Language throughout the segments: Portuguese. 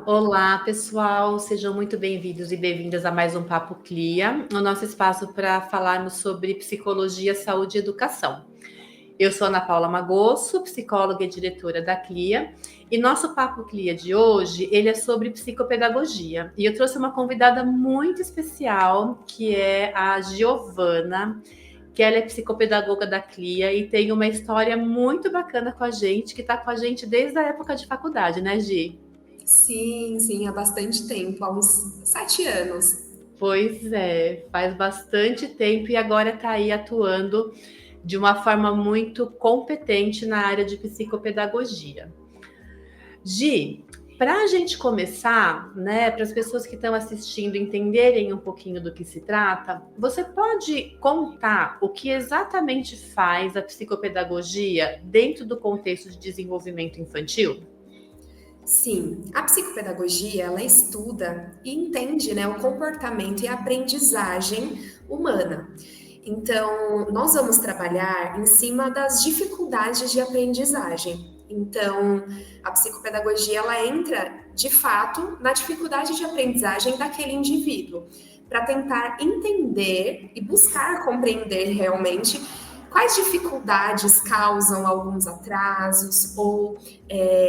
Olá, pessoal, sejam muito bem-vindos e bem-vindas a mais um Papo Clia, o nosso espaço para falarmos sobre psicologia, saúde e educação. Eu sou Ana Paula Magosso, psicóloga e diretora da Clia, e nosso Papo Clia de hoje, ele é sobre psicopedagogia. E eu trouxe uma convidada muito especial, que é a Giovana, que ela é psicopedagoga da Clia e tem uma história muito bacana com a gente, que está com a gente desde a época de faculdade, né, Gi? Sim, sim, há bastante tempo, há uns 7 anos. Pois é, faz bastante tempo e agora está aí atuando de uma forma muito competente na área de psicopedagogia. Gi, para a gente começar, né, para as pessoas que estão assistindo entenderem um pouquinho do que se trata, você pode contar o que exatamente faz a psicopedagogia dentro do contexto de desenvolvimento infantil? Sim, a psicopedagogia, ela estuda e entende, né, o comportamento e a aprendizagem humana. Então, nós vamos trabalhar em cima das dificuldades de aprendizagem. Então, a psicopedagogia, ela entra, de fato, na dificuldade de aprendizagem daquele indivíduo, para tentar entender e buscar compreender realmente quais dificuldades causam alguns atrasos ou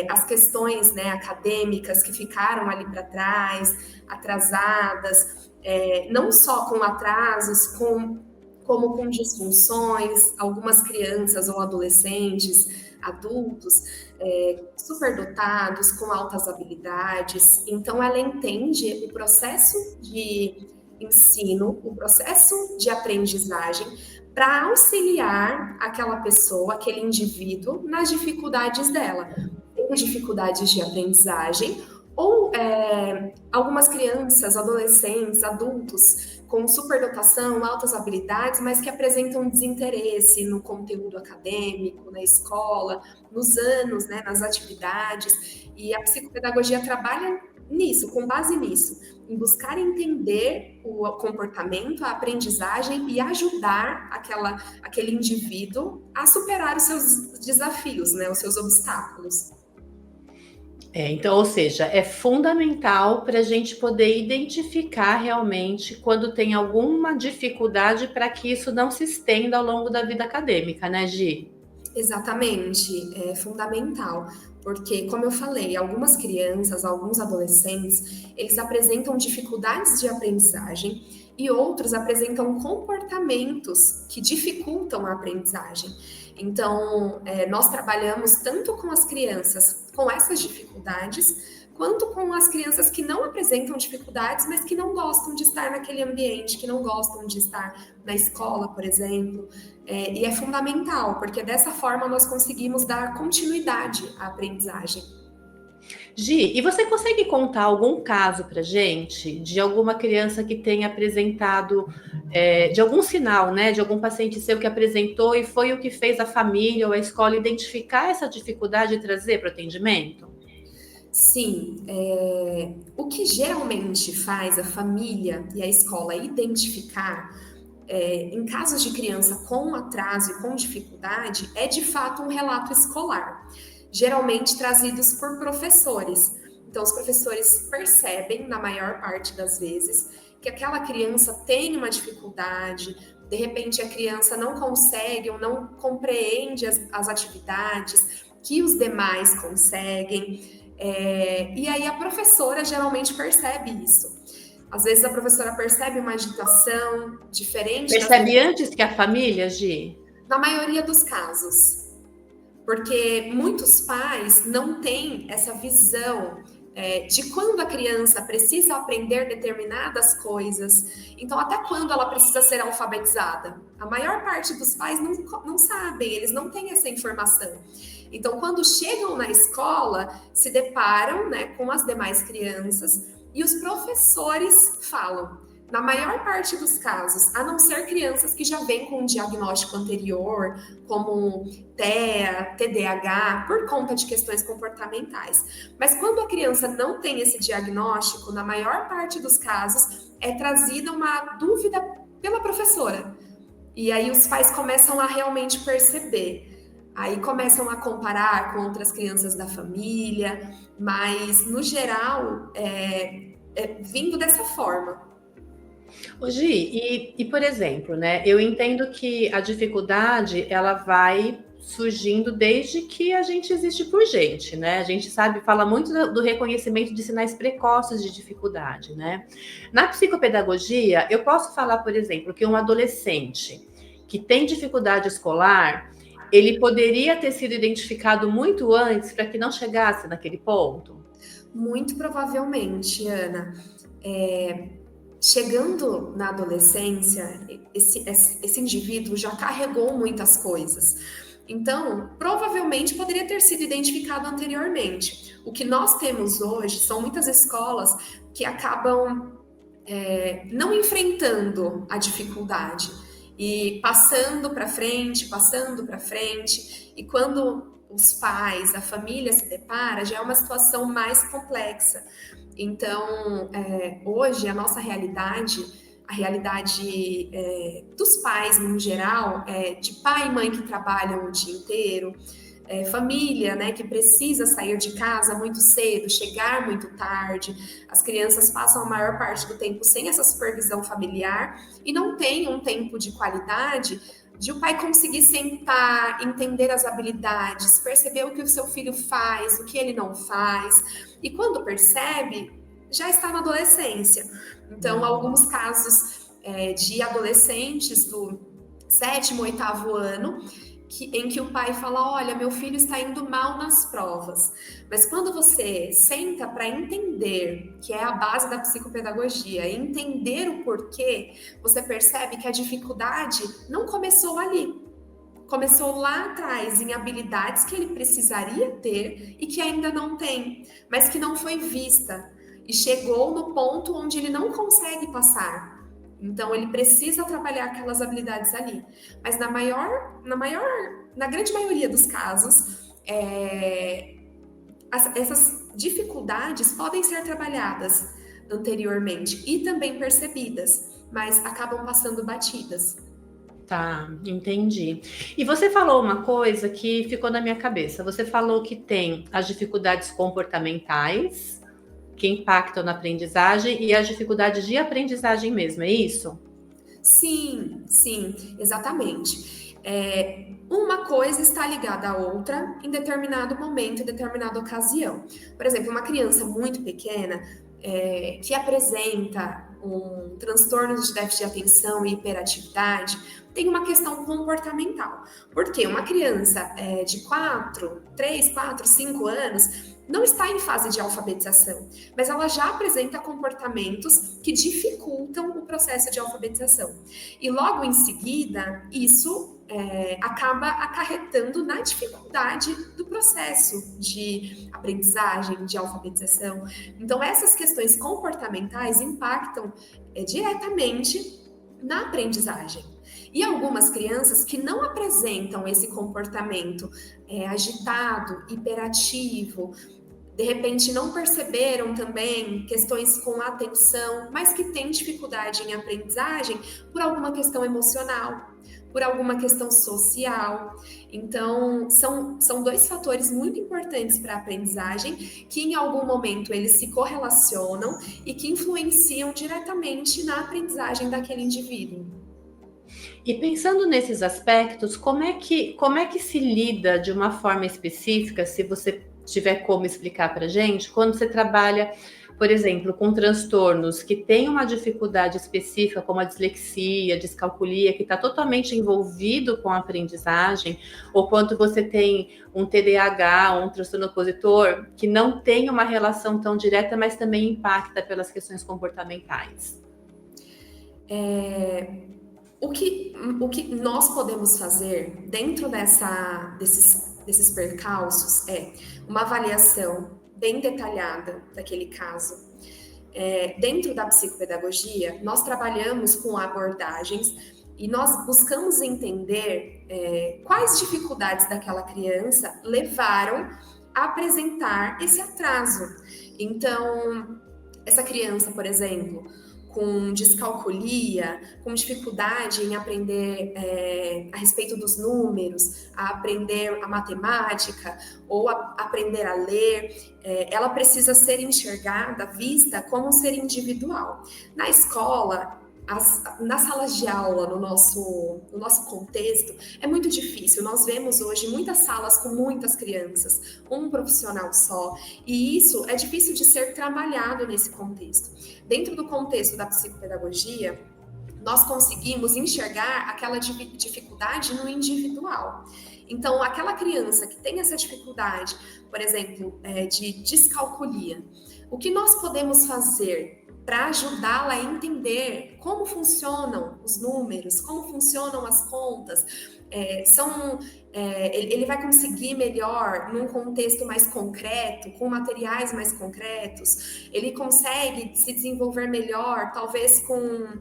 as questões, né, acadêmicas que ficaram ali para trás, atrasadas, não só com atrasos, como com disfunções, algumas crianças ou adolescentes, adultos, superdotados, com altas habilidades. Então, ela entende o processo de ensino, o processo de aprendizagem, para auxiliar aquela pessoa, aquele indivíduo, nas dificuldades dela. Tem dificuldades de aprendizagem, ou algumas crianças, adolescentes, adultos com superdotação, altas habilidades, mas que apresentam desinteresse no conteúdo acadêmico, na escola, nos anos, né, nas atividades. E a psicopedagogia trabalha nisso, com base nisso, em buscar entender o comportamento, a aprendizagem e ajudar aquele indivíduo a superar os seus desafios, né, os seus obstáculos. Então, ou seja, é fundamental para a gente poder identificar realmente quando tem alguma dificuldade para que isso não se estenda ao longo da vida acadêmica, né, Gi? Exatamente, é fundamental, porque, como eu falei, algumas crianças, alguns adolescentes, eles apresentam dificuldades de aprendizagem e outros apresentam comportamentos que dificultam a aprendizagem. Então, nós trabalhamos tanto com as crianças com essas dificuldades, quanto com as crianças que não apresentam dificuldades, mas que não gostam de estar naquele ambiente, que não gostam de estar na escola, por exemplo. E é fundamental, porque dessa forma nós conseguimos dar continuidade à aprendizagem. Gi, e você consegue contar algum caso para gente de alguma criança que tenha apresentado, de algum sinal, né, de algum paciente seu que apresentou e foi o que fez a família ou a escola identificar essa dificuldade e trazer para o atendimento? Sim, o que geralmente faz a família e a escola identificar, em casos de criança com atraso e com dificuldade, é de fato um relato escolar, geralmente trazidos por professores. Então, os professores percebem, na maior parte das vezes, que aquela criança tem uma dificuldade, de repente a criança não consegue ou não compreende as atividades que os demais conseguem. E aí a professora geralmente percebe isso. Às vezes a professora percebe uma agitação diferente das Percebe demais, antes que a família, Gi? na maioria dos casos. Porque muitos pais não têm essa visão de quando a criança precisa aprender determinadas coisas. Então, até quando ela precisa ser alfabetizada? A maior parte dos pais não sabem, eles não têm essa informação. Então, quando chegam na escola, se deparam, né, com as demais crianças e os professores falam. Na maior parte dos casos, a não ser crianças que já vêm com um diagnóstico anterior, como TEA, TDAH, por conta de questões comportamentais. Mas quando a criança não tem esse diagnóstico, na maior parte dos casos, é trazida uma dúvida pela professora. E aí os pais começam a realmente perceber. Aí começam a comparar com outras crianças da família, mas no geral é vindo dessa forma. Ô, Gi, por exemplo, né? Eu entendo que a dificuldade ela vai surgindo desde que a gente existe por gente, né? A gente sabe, fala muito do reconhecimento de sinais precoces de dificuldade, né? Na psicopedagogia, eu posso falar, por exemplo, que um adolescente que tem dificuldade escolar, ele poderia ter sido identificado muito antes para que não chegasse naquele ponto? Muito provavelmente, Ana. Chegando na adolescência, esse indivíduo já carregou muitas coisas. Então, provavelmente poderia ter sido identificado anteriormente. O que nós temos hoje são muitas escolas que acabam não enfrentando a dificuldade e passando para frente. E quando os pais, a família se depara, já é uma situação mais complexa. Então, hoje, a nossa realidade, a realidade dos pais, no geral, de pai e mãe que trabalham o dia inteiro, família, né, que precisa sair de casa muito cedo, chegar muito tarde, as crianças passam a maior parte do tempo sem essa supervisão familiar e não tem um tempo de qualidade de o pai conseguir sentar, entender as habilidades, perceber o que o seu filho faz, o que ele não faz, e quando percebe, já está na adolescência. Então, alguns casos de adolescentes do sétimo, oitavo ano, em que o pai fala, olha, meu filho está indo mal nas provas. Mas quando você senta para entender, que é a base da psicopedagogia, entender o porquê, você percebe que a dificuldade não começou ali. Começou lá atrás, em habilidades que ele precisaria ter e que ainda não tem, mas que não foi vista. E chegou no ponto onde ele não consegue passar. Então, ele precisa trabalhar aquelas habilidades ali. Mas na grande maioria dos casos, essas dificuldades podem ser trabalhadas anteriormente e também percebidas, mas acabam passando batidas. Tá, entendi. E você falou uma coisa que ficou na minha cabeça. Você falou que tem as dificuldades comportamentais que impactam na aprendizagem e as dificuldades de aprendizagem mesmo, é isso? Sim, sim, exatamente. Uma coisa está ligada à outra em determinado momento, em determinada ocasião. Por exemplo, uma criança muito pequena que apresenta um transtorno de déficit de atenção e hiperatividade tem uma questão comportamental. Porque uma criança de 3, 4, 5 anos não está em fase de alfabetização, mas ela já apresenta comportamentos que dificultam o processo de alfabetização. E logo em seguida, isso acaba acarretando na dificuldade do processo de aprendizagem, de alfabetização. Então, essas questões comportamentais impactam diretamente na aprendizagem. E algumas crianças que não apresentam esse comportamento agitado, hiperativo, de repente não perceberam também questões com atenção, mas que têm dificuldade em aprendizagem por alguma questão emocional, por alguma questão social. Então, são dois fatores muito importantes para a aprendizagem que em algum momento eles se correlacionam e que influenciam diretamente na aprendizagem daquele indivíduo. E pensando nesses aspectos, como é que se lida de uma forma específica, se você tiver como explicar para a gente, quando você trabalha, por exemplo, com transtornos que têm uma dificuldade específica, como a dislexia, a descalculia, que está totalmente envolvido com a aprendizagem, ou quando você tem um TDAH, um transtorno opositor, que não tem uma relação tão direta, mas também impacta pelas questões comportamentais. O que nós podemos fazer dentro desses percalços é uma avaliação bem detalhada daquele caso. Dentro da psicopedagogia, nós trabalhamos com abordagens e nós buscamos entender quais dificuldades daquela criança levaram a apresentar esse atraso. Então, essa criança, por exemplo, com descalculia, com dificuldade em aprender a respeito dos números, a aprender a matemática ou a aprender a ler, ela precisa ser enxergada, vista como um ser individual. Na escola, nas salas de aula, no nosso contexto, é muito difícil. Nós vemos hoje muitas salas com muitas crianças, um profissional só, e isso é difícil de ser trabalhado nesse contexto. Dentro do contexto da psicopedagogia, nós conseguimos enxergar aquela dificuldade no individual. Então, aquela criança que tem essa dificuldade, por exemplo, de descalculia, o que nós podemos fazer para ajudá-la a entender como funcionam os números, como funcionam as contas, ele vai conseguir melhor num contexto mais concreto, com materiais mais concretos, ele consegue se desenvolver melhor, talvez com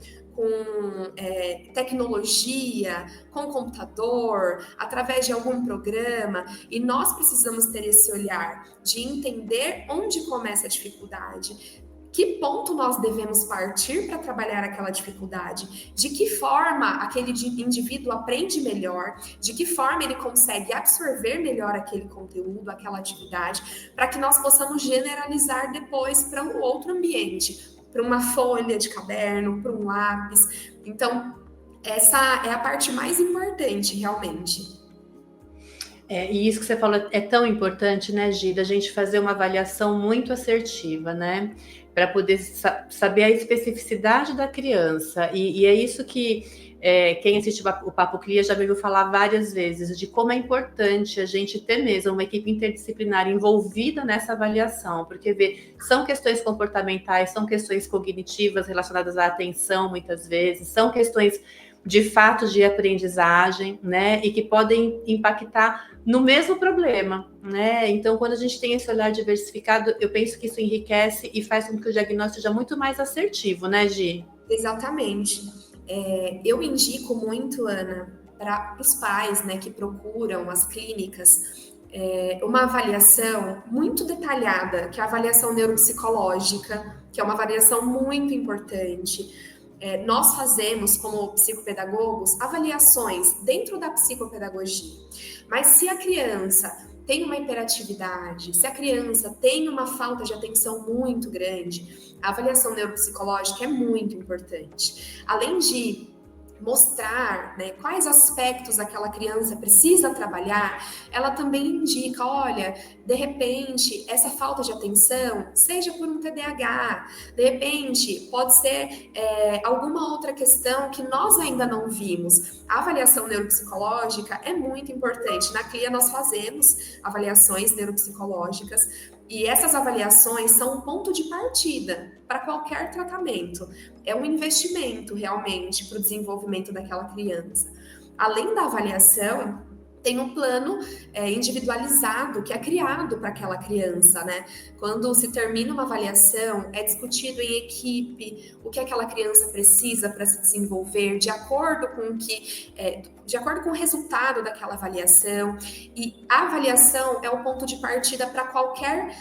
tecnologia, com computador, através de algum programa, e nós precisamos ter esse olhar de entender onde começa a dificuldade, que ponto nós devemos partir para trabalhar aquela dificuldade, de que forma aquele indivíduo aprende melhor, de que forma ele consegue absorver melhor aquele conteúdo, aquela atividade, para que nós possamos generalizar depois para um outro ambiente, para uma folha de caderno, para um lápis. Então, essa é a parte mais importante, realmente. E isso que você falou é tão importante, né, Gida, a gente fazer uma avaliação muito assertiva, né, para poder saber a especificidade da criança. E é isso que quem assiste o Papo Clia já me ouviu falar várias vezes, de como é importante a gente ter mesmo uma equipe interdisciplinar envolvida nessa avaliação, porque são questões comportamentais, são questões cognitivas relacionadas à atenção, muitas vezes, são questões de fato de aprendizagem, né, e que podem impactar no mesmo problema, né? Então, quando a gente tem esse olhar diversificado, eu penso que isso enriquece e faz com que o diagnóstico seja muito mais assertivo, né, Gi? Exatamente. Eu indico muito, Ana, para os pais, né, que procuram as clínicas, uma avaliação muito detalhada, que é a avaliação neuropsicológica, que é uma avaliação muito importante. Nós fazemos, como psicopedagogos, avaliações dentro da psicopedagogia. Mas se a criança tem uma hiperatividade, se a criança tem uma falta de atenção muito grande, a avaliação neuropsicológica é muito importante. Além de mostrar, né, quais aspectos aquela criança precisa trabalhar, ela também indica, olha, de repente, essa falta de atenção, seja por um TDAH, de repente, pode ser alguma outra questão que nós ainda não vimos. A avaliação neuropsicológica é muito importante. Na CLIA nós fazemos avaliações neuropsicológicas, e essas avaliações são um ponto de partida para qualquer tratamento. É um investimento realmente para o desenvolvimento daquela criança. Além da avaliação, tem um plano individualizado que é criado para aquela criança, né? Quando se termina uma avaliação, é discutido em equipe o que aquela criança precisa para se desenvolver, de acordo com o resultado daquela avaliação. E a avaliação é o ponto de partida para qualquer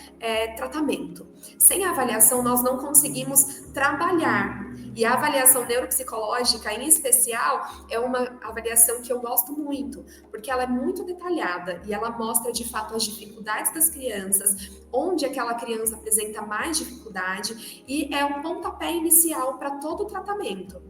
tratamento. Sem a avaliação, nós não conseguimos trabalhar. E a avaliação neuropsicológica, em especial, é uma avaliação que eu gosto muito, porque ela é muito detalhada e ela mostra, de fato, as dificuldades das crianças, onde aquela criança apresenta mais dificuldade, e é um pontapé inicial para todo o tratamento.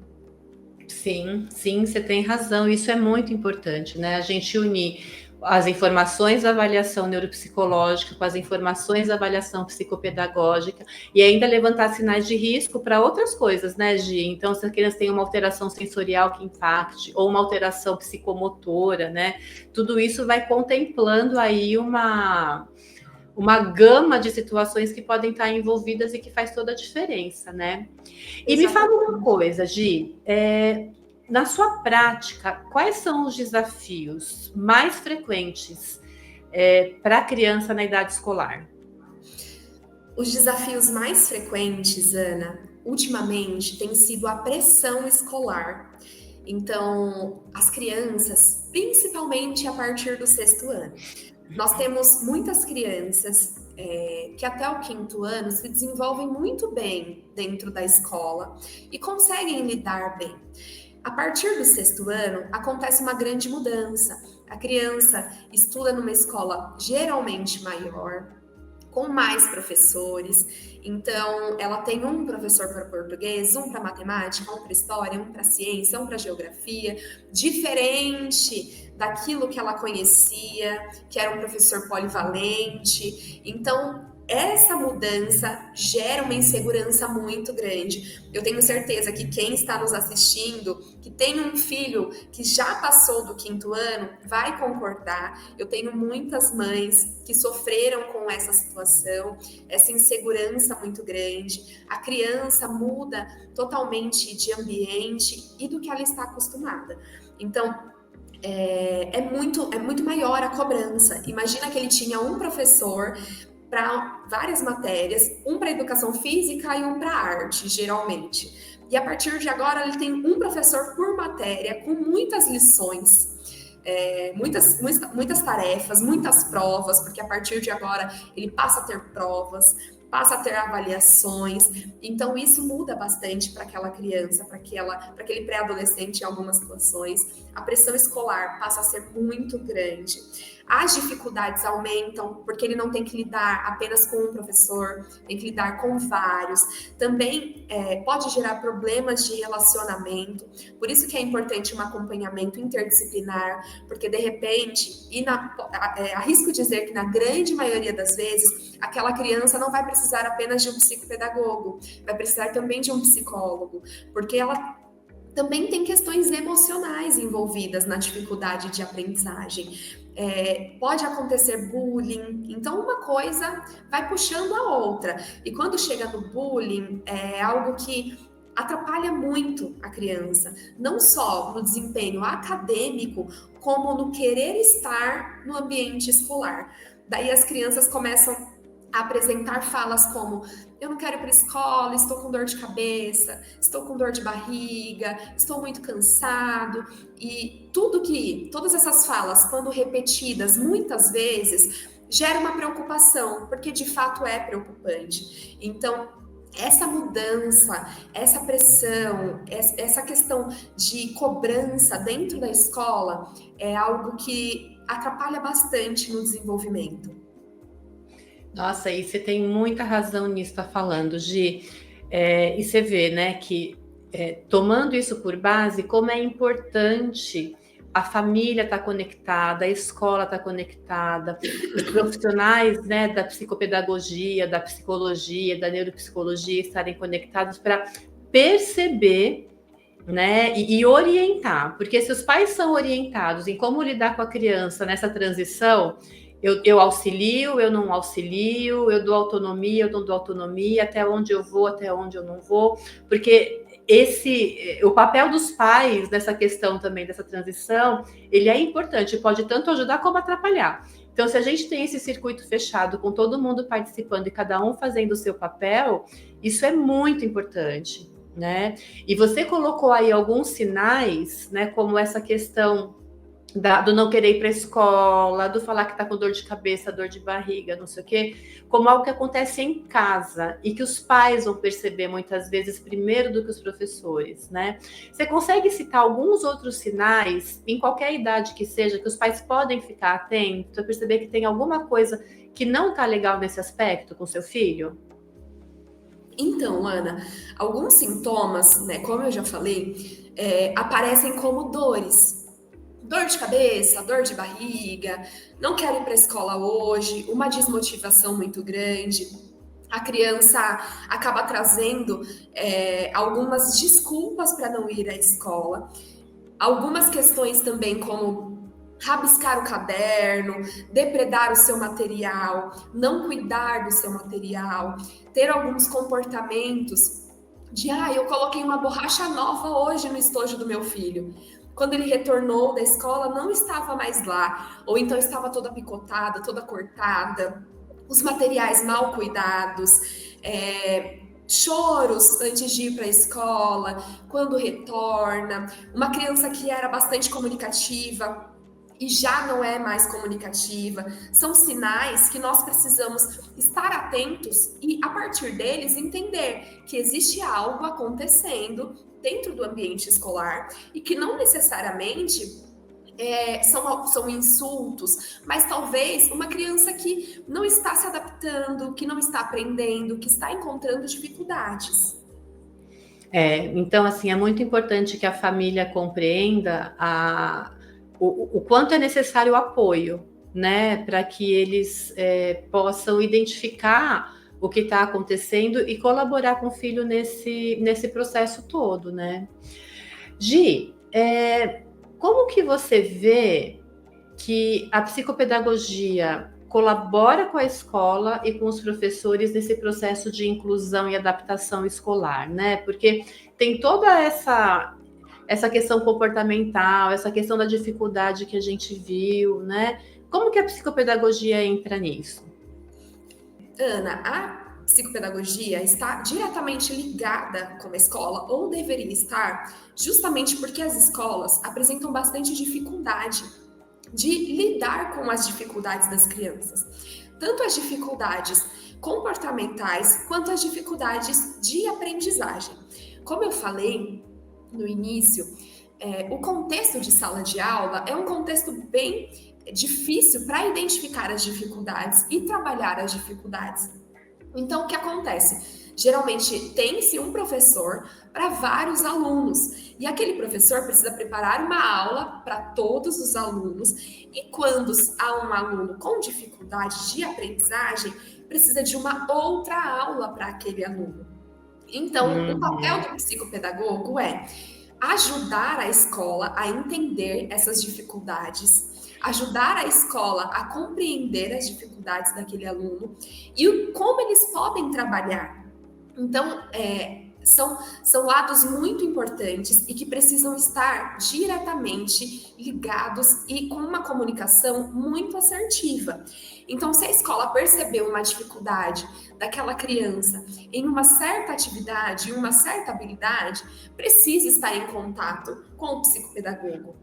Sim, você tem razão. Isso é muito importante, né? A gente unir as informações da avaliação neuropsicológica com as informações da avaliação psicopedagógica e ainda levantar sinais de risco para outras coisas, né, Gi? Então, se a criança tem uma alteração sensorial que impacte ou uma alteração psicomotora, né? Tudo isso vai contemplando aí uma gama de situações que podem estar envolvidas e que faz toda a diferença, né? E exatamente. Me fala uma coisa, Gi, na sua prática, quais são os desafios mais frequentes para a criança na idade escolar? Os desafios mais frequentes, Ana, ultimamente, tem sido a pressão escolar. Então, as crianças, principalmente a partir do 6º ano, nós temos muitas crianças que até o quinto ano se desenvolvem muito bem dentro da escola e conseguem lidar bem. A partir do sexto ano, acontece uma grande mudança. A criança estuda numa escola geralmente maior, com mais professores. Então, ela tem um professor para português, um para matemática, um para história, um para ciência, um para geografia, diferente daquilo que ela conhecia, que era um professor polivalente. Então, essa mudança gera uma insegurança muito grande. Eu tenho certeza que quem está nos assistindo, que tem um filho que já passou do quinto ano, vai concordar. Eu tenho muitas mães que sofreram com essa situação, essa insegurança muito grande. A criança muda totalmente de ambiente e do que ela está acostumada. Então, é muito maior a cobrança. Imagina que ele tinha um professor para várias matérias, um para educação física e um para arte, geralmente. E a partir de agora ele tem um professor por matéria, com muitas lições, muitas tarefas, muitas provas, porque a partir de agora ele passa a ter provas, passa a ter avaliações. Então isso muda bastante para aquela criança, para aquele pré-adolescente em algumas situações. A pressão escolar passa a ser muito grande. As dificuldades aumentam, porque ele não tem que lidar apenas com um professor, tem que lidar com vários. Também pode gerar problemas de relacionamento, por isso que é importante um acompanhamento interdisciplinar, porque de repente, arrisco dizer que na grande maioria das vezes, aquela criança não vai precisar apenas de um psicopedagogo, vai precisar também de um psicólogo, porque ela também tem questões emocionais envolvidas na dificuldade de aprendizagem. Pode acontecer bullying, então uma coisa vai puxando a outra. E quando chega no bullying, é algo que atrapalha muito a criança, não só no desempenho acadêmico, como no querer estar no ambiente escolar. Daí as crianças começam a apresentar falas como: eu não quero ir para a escola, estou com dor de cabeça, estou com dor de barriga, estou muito cansado. E todas essas falas, quando repetidas muitas vezes, gera uma preocupação, porque de fato é preocupante. Então, essa mudança, essa pressão, essa questão de cobrança dentro da escola é algo que atrapalha bastante no desenvolvimento. Nossa, e você tem muita razão nisso, está falando, Gi. E você vê, né, que tomando isso por base, como é importante a família estar conectada, a escola estar conectada, os profissionais, né, da psicopedagogia, da psicologia, da neuropsicologia estarem conectados para perceber, né, e orientar, porque se os pais são orientados em como lidar com a criança nessa transição, eu auxilio, eu não auxilio, eu dou autonomia, eu não dou autonomia, até onde eu vou, até onde eu não vou, porque o papel dos pais nessa questão também, dessa transição, ele é importante, pode tanto ajudar como atrapalhar. Então, se a gente tem esse circuito fechado, com todo mundo participando e cada um fazendo o seu papel, isso é muito importante, né? E você colocou aí alguns sinais, né, como essa questão do não querer ir para a escola, do falar que está com dor de cabeça, dor de barriga, não sei o quê, como algo que acontece em casa e que os pais vão perceber muitas vezes primeiro do que os professores, né? Você consegue citar alguns outros sinais, em qualquer idade que seja, que os pais podem ficar atentos a perceber que tem alguma coisa que não está legal nesse aspecto com seu filho? Então, Ana, alguns sintomas, né, como eu já falei, aparecem como dores. Dor de cabeça, dor de barriga, não quero ir para a escola hoje, uma desmotivação muito grande. A criança acaba trazendo algumas desculpas para não ir à escola. Algumas questões também, como rabiscar o caderno, depredar o seu material, não cuidar do seu material, ter alguns comportamentos de: eu coloquei uma borracha nova hoje no estojo do meu filho. Quando ele retornou da escola, não estava mais lá, ou então estava toda picotada, toda cortada, os materiais mal cuidados, choros antes de ir para a escola, quando retorna. Uma criança que era bastante comunicativa e já não é mais comunicativa. São sinais que nós precisamos estar atentos e, a partir deles, entender que existe algo acontecendo dentro do ambiente escolar e que não necessariamente são insultos, mas talvez uma criança que não está se adaptando, que não está aprendendo, que está encontrando dificuldades. Então, assim, é muito importante que a família compreenda o quanto é necessário o apoio, né, para que eles possam identificar o que está acontecendo e colaborar com o filho nesse processo todo, né? Gi, como que você vê que a psicopedagogia colabora com a escola e com os professores nesse processo de inclusão e adaptação escolar, né? Porque tem toda essa questão comportamental, essa questão da dificuldade que a gente viu, né? Como que a psicopedagogia entra nisso? Ana, a psicopedagogia está diretamente ligada com a escola, ou deveria estar, justamente porque as escolas apresentam bastante dificuldade de lidar com as dificuldades das crianças. Tanto as dificuldades comportamentais quanto as dificuldades de aprendizagem. Como eu falei no início, o contexto de sala de aula é um contexto bem difícil para identificar as dificuldades e trabalhar as dificuldades. Então, o que acontece? Geralmente tem-se um professor para vários alunos, e aquele professor precisa preparar uma aula para todos os alunos, e quando há um aluno com dificuldade de aprendizagem, precisa de uma outra aula para aquele aluno. Então, o papel do psicopedagogo é ajudar a escola a entender essas dificuldades, ajudar a escola a compreender as dificuldades daquele aluno e como eles podem trabalhar. Então, são lados muito importantes e que precisam estar diretamente ligados e com uma comunicação muito assertiva. Então, se a escola percebeu uma dificuldade daquela criança em uma certa atividade, em uma certa habilidade, precisa estar em contato com o psicopedagogo,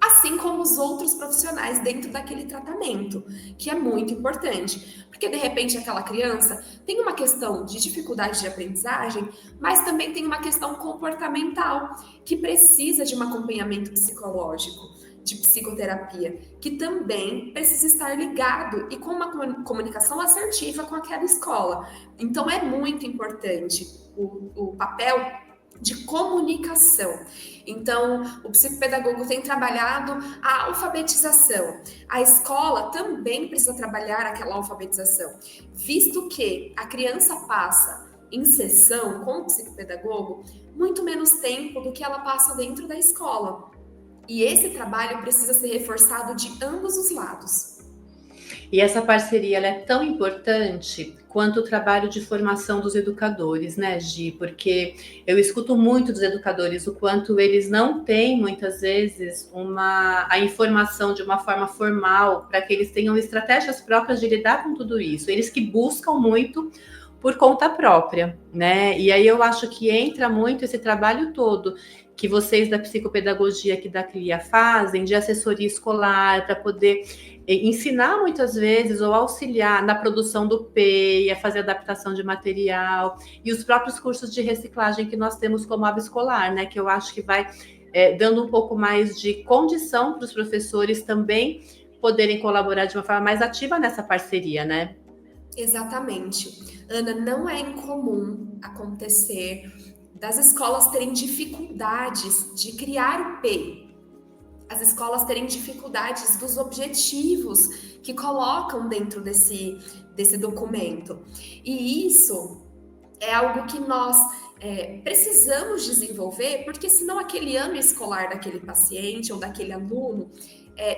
assim como os outros profissionais dentro daquele tratamento, que é muito importante, porque de repente aquela criança tem uma questão de dificuldade de aprendizagem, mas também tem uma questão comportamental, que precisa de um acompanhamento psicológico, de psicoterapia, que também precisa estar ligado e com uma comunicação assertiva com aquela escola. Então é muito importante o papel de comunicação. Então, o psicopedagogo tem trabalhado a alfabetização. A escola também precisa trabalhar aquela alfabetização, visto que a criança passa em sessão com o psicopedagogo muito menos tempo do que ela passa dentro da escola. E esse trabalho precisa ser reforçado de ambos os lados. E essa parceria ela é tão importante quanto o trabalho de formação dos educadores, né, Gi? Porque eu escuto muito dos educadores o quanto eles não têm, muitas vezes, a informação de uma forma formal para que eles tenham estratégias próprias de lidar com tudo isso. Eles que buscam muito por conta própria, né? E aí eu acho que entra muito esse trabalho todo que vocês da psicopedagogia aqui da CLIA fazem, de assessoria escolar, para poder ensinar muitas vezes ou auxiliar na produção do PEI, a fazer adaptação de material, e os próprios cursos de reciclagem que nós temos como aba escolar, né? Que eu acho que vai dando um pouco mais de condição para os professores também poderem colaborar de uma forma mais ativa nessa parceria, né? Exatamente. Ana, não é incomum acontecer das escolas terem dificuldades de criar o PEI. As escolas terem dificuldades dos objetivos que colocam dentro desse documento. E isso é algo que nós precisamos desenvolver, porque senão aquele ano escolar daquele paciente ou daquele aluno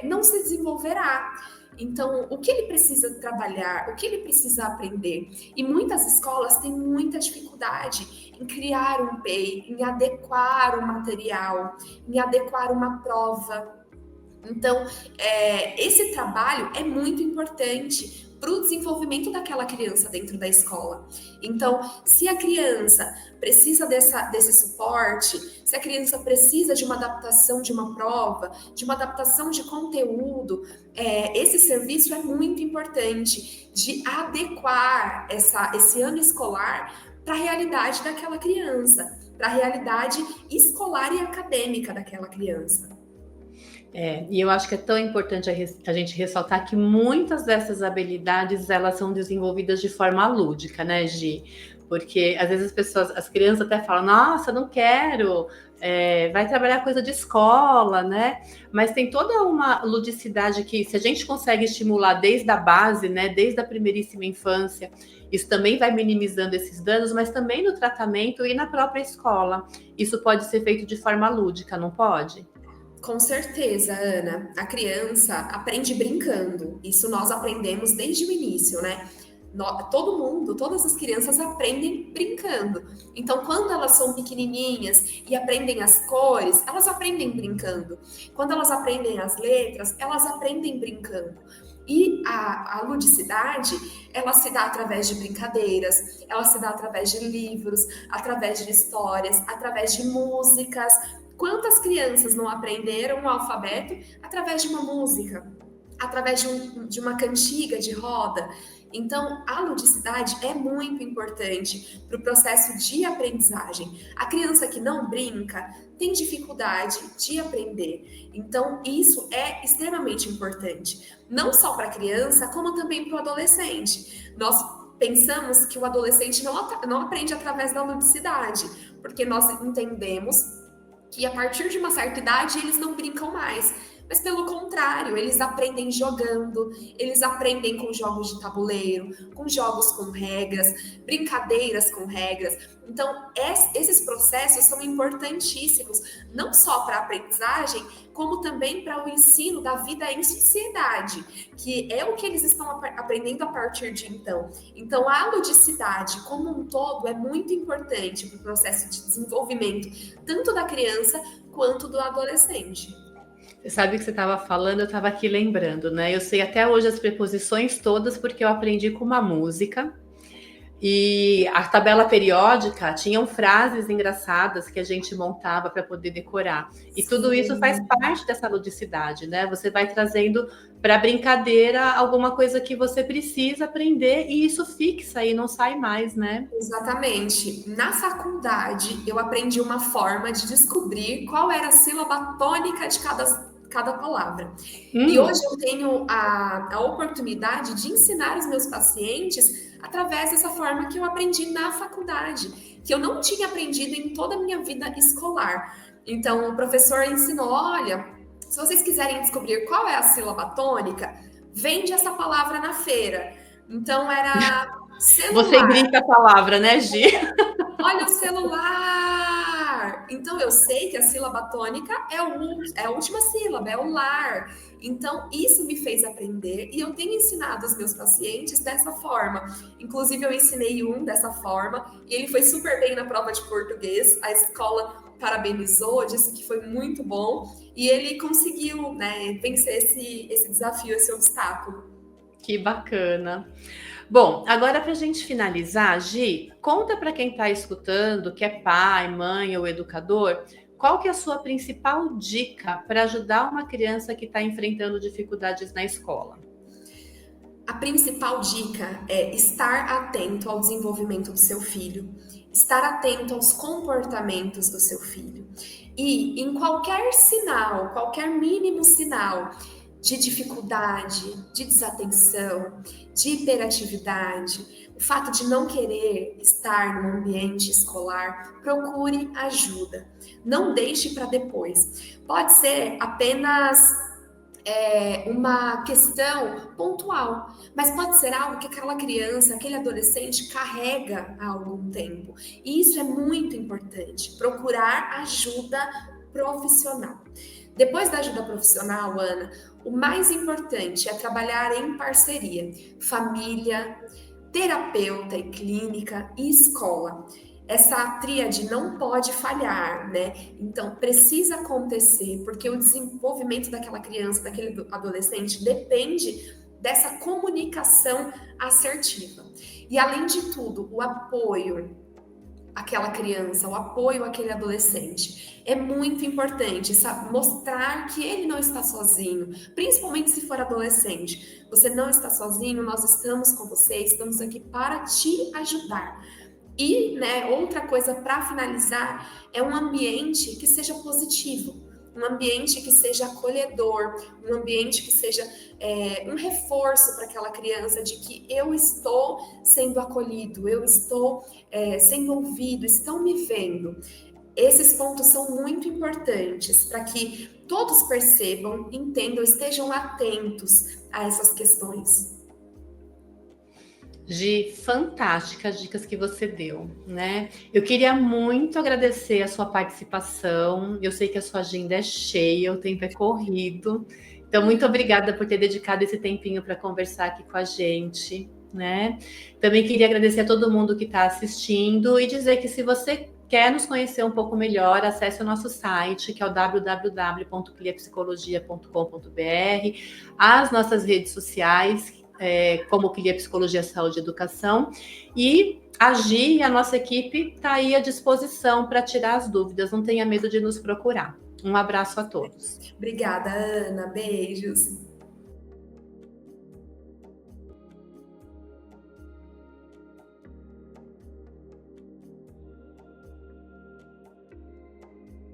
não se desenvolverá. Então, o que ele precisa trabalhar, o que ele precisa aprender? E muitas escolas têm muita dificuldade em criar um PEI, em adequar o material, em adequar uma prova. Então, esse trabalho é muito importante para o desenvolvimento daquela criança dentro da escola. Então, se a criança precisa desse suporte, se a criança precisa de uma adaptação de uma prova, de uma adaptação de conteúdo, esse serviço é muito importante de adequar esse ano escolar para a realidade daquela criança, para a realidade escolar e acadêmica daquela criança. E eu acho que é tão importante a gente ressaltar que muitas dessas habilidades, elas são desenvolvidas de forma lúdica, né, Gi? Porque às vezes as crianças até falam, nossa, não quero, vai trabalhar coisa de escola, né? Mas tem toda uma ludicidade que, se a gente consegue estimular desde a base, né, desde a primeiríssima infância, isso também vai minimizando esses danos, mas também no tratamento e na própria escola. Isso pode ser feito de forma lúdica, não pode? Com certeza, Ana. A criança aprende brincando. Isso nós aprendemos desde o início, né? Todo mundo, todas as crianças aprendem brincando. Então, quando elas são pequenininhas e aprendem as cores, elas aprendem brincando. Quando elas aprendem as letras, elas aprendem brincando. E a ludicidade, ela se dá através de brincadeiras, ela se dá através de livros, através de histórias, através de músicas. Quantas crianças não aprenderam o alfabeto através de uma música, através de uma cantiga de roda? Então, a ludicidade é muito importante para o processo de aprendizagem. A criança que não brinca tem dificuldade de aprender. Então, isso é extremamente importante. Não só para a criança, como também para o adolescente. Nós pensamos que o adolescente não aprende através da ludicidade, porque nós entendemos que a partir de uma certa idade eles não brincam mais. Mas pelo contrário, eles aprendem jogando, eles aprendem com jogos de tabuleiro, com jogos com regras, brincadeiras com regras. Então, esses processos são importantíssimos, não só para a aprendizagem, como também para o ensino da vida em sociedade, que é o que eles estão aprendendo a partir de então. Então, a ludicidade como um todo é muito importante para o processo de desenvolvimento, tanto da criança quanto do adolescente. Você sabe o que você estava falando, eu estava aqui lembrando, né? Eu sei até hoje as preposições todas porque eu aprendi com uma música. E a tabela periódica tinham frases engraçadas que a gente montava para poder decorar. E tudo isso faz parte dessa ludicidade, né? Você vai trazendo para a brincadeira alguma coisa que você precisa aprender e isso fixa e não sai mais, né? Exatamente. Na faculdade, eu aprendi uma forma de descobrir qual era a sílaba tônica de cada palavra. E hoje eu tenho a oportunidade de ensinar os meus pacientes através dessa forma que eu aprendi na faculdade, que eu não tinha aprendido em toda a minha vida escolar. Então, o professor ensinou, olha, se vocês quiserem descobrir qual é a sílaba tônica, vende essa palavra na feira. Então, era celular. Você grita a palavra, né, Gi? Olha o celular! Então eu sei que a sílaba tônica é a última sílaba, é o lar. Então isso me fez aprender e eu tenho ensinado os meus pacientes dessa forma. Inclusive eu ensinei um dessa forma e ele foi super bem na prova de português. A escola parabenizou, disse que foi muito bom e ele conseguiu, né, vencer esse desafio, esse obstáculo. Que bacana. Bom, agora para a gente finalizar, Gi, conta para quem está escutando, que é pai, mãe ou educador, qual que é a sua principal dica para ajudar uma criança que está enfrentando dificuldades na escola? A principal dica é estar atento ao desenvolvimento do seu filho, estar atento aos comportamentos do seu filho. E em qualquer sinal, qualquer mínimo sinal de dificuldade, de desatenção, de hiperatividade, o fato de não querer estar no ambiente escolar, procure ajuda. Não deixe para depois. Pode ser apenas uma questão pontual, mas pode ser algo que aquela criança, aquele adolescente carrega há algum tempo. E isso é muito importante, procurar ajuda profissional. Depois da ajuda profissional, Ana, o mais importante é trabalhar em parceria, família, terapeuta e clínica e escola. essa tríade não pode falhar, né? Então, precisa acontecer, porque o desenvolvimento daquela criança, daquele adolescente, depende dessa comunicação assertiva. E, além de tudo, o apoio àquela criança, o apoio àquele adolescente. É muito importante, sabe? Mostrar que ele não está sozinho, principalmente se for adolescente. Você não está sozinho, nós estamos com você, estamos aqui para te ajudar. E, né, outra coisa para finalizar é um ambiente que seja positivo, um ambiente que seja acolhedor, um ambiente que seja um reforço para aquela criança de que eu estou sendo acolhido, eu estou sendo ouvido, estão me vendo. Esses pontos são muito importantes para que todos percebam, entendam, estejam atentos a essas questões. Gi, fantásticas dicas que você deu, né? Eu queria muito agradecer a sua participação. Eu sei que a sua agenda é cheia, o tempo é corrido. Então, muito obrigada por ter dedicado esse tempinho para conversar aqui com a gente, né? Também queria agradecer a todo mundo que está assistindo e dizer que se você quer nos conhecer um pouco melhor, acesse o nosso site, que é o www.cliapsicologia.com.br, as nossas redes sociais, como Clia Psicologia, Saúde e Educação, e a Gi e a nossa equipe está aí à disposição para tirar as dúvidas, não tenha medo de nos procurar. Um abraço a todos. Obrigada, Ana. Beijos.